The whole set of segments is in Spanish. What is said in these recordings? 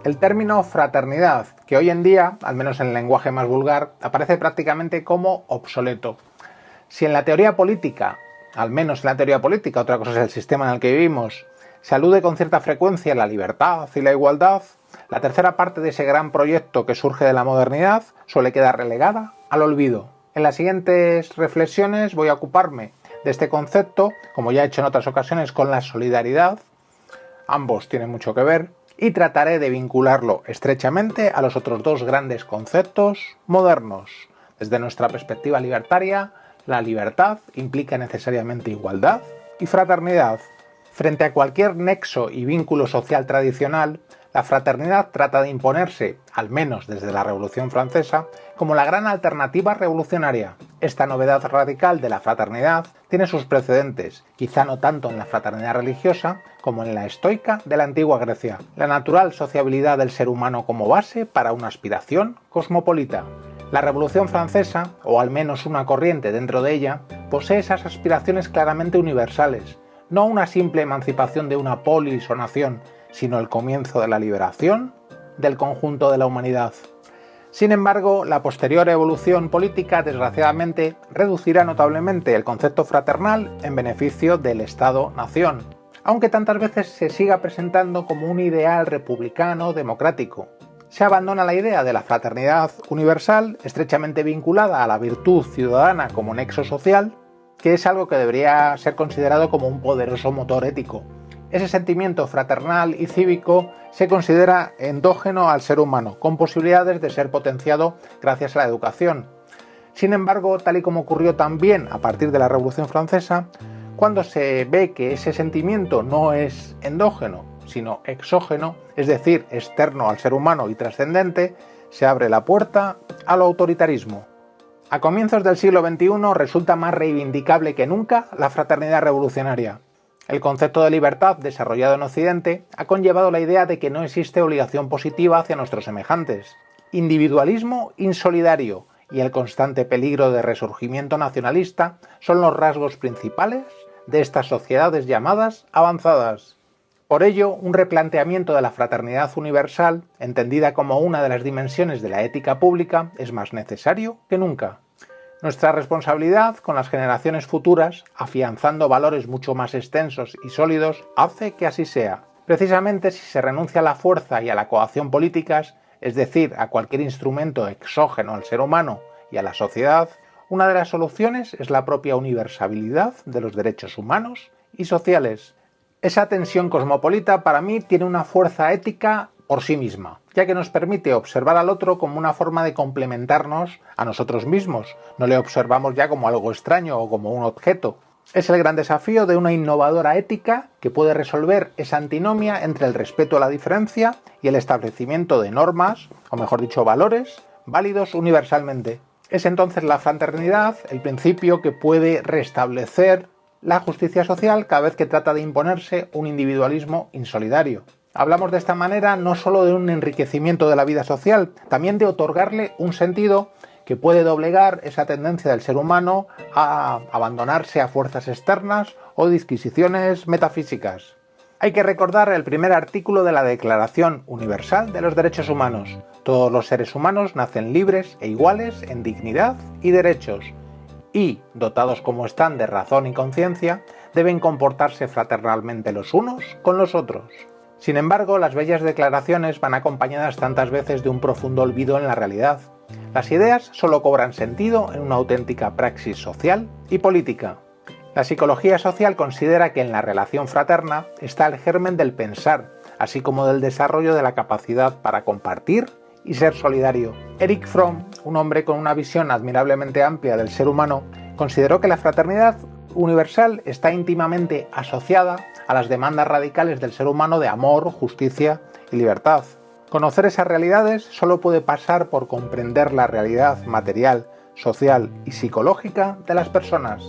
El término fraternidad, que hoy en día, al menos en el lenguaje más vulgar, aparece prácticamente como obsoleto. Si en la teoría política, al menos en la teoría política, otra cosa es el sistema en el que vivimos, se alude con cierta frecuencia a la libertad y la igualdad, la tercera parte de ese gran proyecto que surge de la modernidad suele quedar relegada al olvido. En las siguientes reflexiones voy a ocuparme de este concepto, como ya he hecho en otras ocasiones con la solidaridad, ambos tienen mucho que ver, y trataré de vincularlo estrechamente a los otros dos grandes conceptos modernos. Desde nuestra perspectiva libertaria, la libertad implica necesariamente igualdad y fraternidad. Frente a cualquier nexo y vínculo social tradicional, la fraternidad trata de imponerse, al menos desde la Revolución Francesa, como la gran alternativa revolucionaria. Esta novedad radical de la fraternidad tiene sus precedentes, quizá no tanto en la fraternidad religiosa como en la estoica de la antigua Grecia, la natural sociabilidad del ser humano como base para una aspiración cosmopolita. La Revolución Francesa, o al menos una corriente dentro de ella, posee esas aspiraciones claramente universales, no una simple emancipación de una polis o nación, sino el comienzo de la liberación del conjunto de la humanidad. Sin embargo, la posterior evolución política, desgraciadamente, reducirá notablemente el concepto fraternal en beneficio del Estado-nación, aunque tantas veces se siga presentando como un ideal republicano democrático. Se abandona la idea de la fraternidad universal, estrechamente vinculada a la virtud ciudadana como nexo social, que es algo que debería ser considerado como un poderoso motor ético. Ese sentimiento fraternal y cívico se considera endógeno al ser humano, con posibilidades de ser potenciado gracias a la educación. Sin embargo, tal y como ocurrió también a partir de la Revolución Francesa, cuando se ve que ese sentimiento no es endógeno, sino exógeno, es decir, externo al ser humano y trascendente, se abre la puerta al autoritarismo. A comienzos del siglo XXI resulta más reivindicable que nunca la fraternidad revolucionaria. El concepto de libertad desarrollado en Occidente ha conllevado la idea de que no existe obligación positiva hacia nuestros semejantes, individualismo insolidario y el constante peligro de resurgimiento nacionalista son los rasgos principales de estas sociedades llamadas avanzadas. Por ello, un replanteamiento de la fraternidad universal, entendida como una de las dimensiones de la ética pública, es más necesario que nunca. Nuestra responsabilidad con las generaciones futuras, afianzando valores mucho más extensos y sólidos, hace que así sea. Precisamente si se renuncia a la fuerza y a la coacción políticas, es decir, a cualquier instrumento exógeno al ser humano y a la sociedad, una de las soluciones es la propia universalidad de los derechos humanos y sociales. Esa tensión cosmopolita para mí tiene una fuerza ética por sí misma, ya que nos permite observar al otro como una forma de complementarnos a nosotros mismos. No le observamos ya como algo extraño o como un objeto. Es el gran desafío de una innovadora ética que puede resolver esa antinomia entre el respeto a la diferencia y el establecimiento de normas, o mejor dicho, valores, válidos universalmente. Es entonces la fraternidad el principio que puede restablecer la justicia social cada vez que trata de imponerse un individualismo insolidario. Hablamos de esta manera no solo de un enriquecimiento de la vida social, también de otorgarle un sentido que puede doblegar esa tendencia del ser humano a abandonarse a fuerzas externas o disquisiciones metafísicas. Hay que recordar el primer artículo de la Declaración Universal de los Derechos Humanos. Todos los seres humanos nacen libres e iguales en dignidad y derechos, y, dotados como están de razón y conciencia, deben comportarse fraternalmente los unos con los otros. Sin embargo, las bellas declaraciones van acompañadas tantas veces de un profundo olvido en la realidad. Las ideas solo cobran sentido en una auténtica praxis social y política. La psicología social considera que en la relación fraterna está el germen del pensar, así como del desarrollo de la capacidad para compartir y ser solidario. Erich Fromm, un hombre con una visión admirablemente amplia del ser humano, consideró que la fraternidad universal está íntimamente asociada a las demandas radicales del ser humano de amor, justicia y libertad. Conocer esas realidades solo puede pasar por comprender la realidad material, social y psicológica de las personas.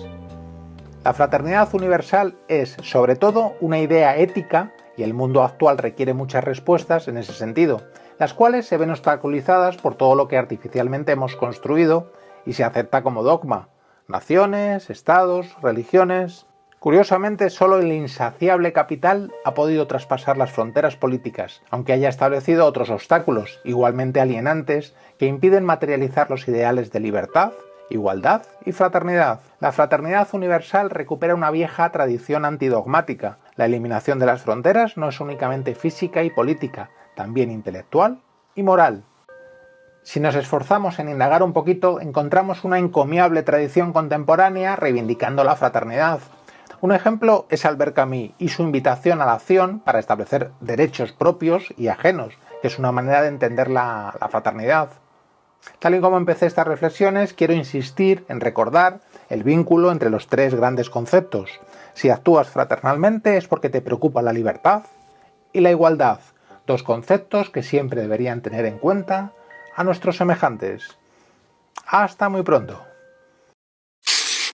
La fraternidad universal es, sobre todo, una idea ética y el mundo actual requiere muchas respuestas en ese sentido, las cuales se ven obstaculizadas por todo lo que artificialmente hemos construido y se acepta como dogma: naciones, estados, religiones. Curiosamente, solo el insaciable capital ha podido traspasar las fronteras políticas, aunque haya establecido otros obstáculos, igualmente alienantes, que impiden materializar los ideales de libertad, igualdad y fraternidad. La fraternidad universal recupera una vieja tradición antidogmática. La eliminación de las fronteras no es únicamente física y política, también intelectual y moral. Si nos esforzamos en indagar un poquito, encontramos una encomiable tradición contemporánea reivindicando la fraternidad. Un ejemplo es Albert Camus y su invitación a la acción para establecer derechos propios y ajenos, que es una manera de entender la fraternidad. Tal y como empecé estas reflexiones, quiero insistir en recordar el vínculo entre los tres grandes conceptos. Si actúas fraternalmente es porque te preocupa la libertad y la igualdad, dos conceptos que siempre deberían tener en cuenta a nuestros semejantes. Hasta muy pronto.